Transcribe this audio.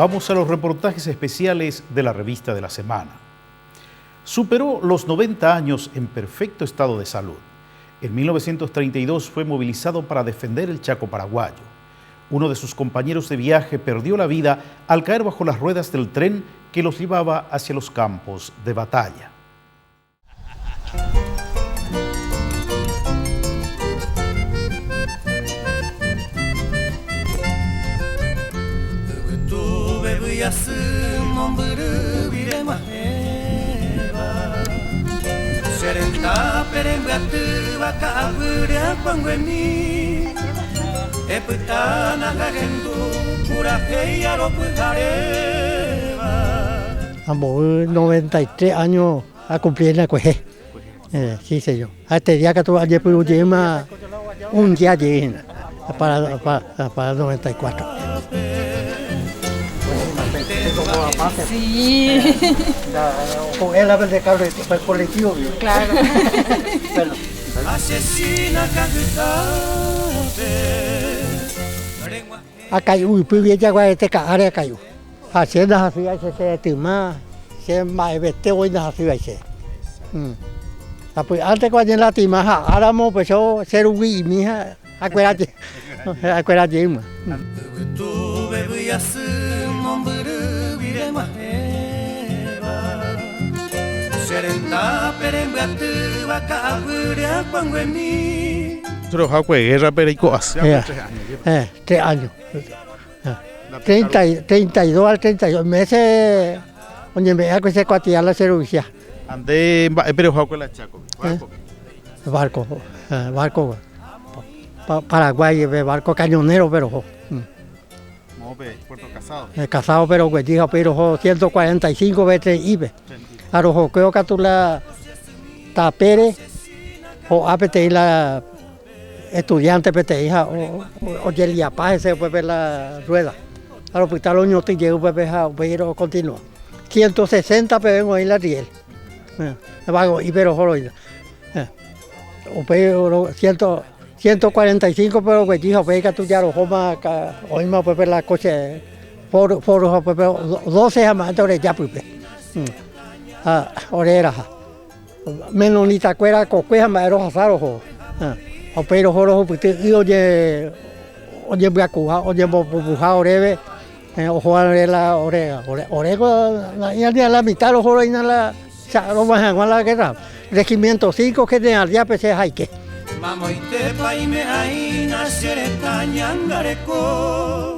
Vamos a los reportajes especiales de la revista de la semana. Superó los 90 años en perfecto estado de salud. En 1932 fue movilizado para defender el Chaco paraguayo. Uno de sus compañeros de viaje perdió la vida al caer bajo las ruedas del tren que los llevaba hacia los campos de batalla. Ambos 93 años a cumplir en la cueje. Sí, señor. A este día que tú ayer pudo llevar un día lleno para 94. Sí. Con él habla de cable para el colectivo. Claro. Bueno. Acá uy, pues bien ya este área cayó. Hacienda así hay se tema, se más vete hoy no así hay se. Pues antes cuando en la tima ahora mo pues yo ser un y mija acuérdate. Acuérdate más. Trabajó con guerra perico hace 3 años. 32 al 32 meses donde me hago ese cuatilla la cirugía. Ande pero con la Chaco. Barco. Paraguay, barco cañonero, pero Puerto Casado. Casado, pero pues dijo, pero 145 veces ibe. A los creo que tú la tapere o apete la estudiante pete hija o yelia pa ese pues ver la rueda. A los hospital no te llego pues pero continúa. 160 pero en la riel. Vago y pero joroida. O pero 145 pero pues dijo pues que tú ya lo joma hoy más pues ver la coche por 12 amantes ya pues. Orera. Menonita cuera coqueja maero hasaro. O pero joro pues oye voy a cuja, oye buja oreve. O jugar la orega. Orego la mitad los joros y la lo bajan a la guerra. Regimiento 5 que de al día pues hay que. Mamo y te pa y me aina sereta ñangareco.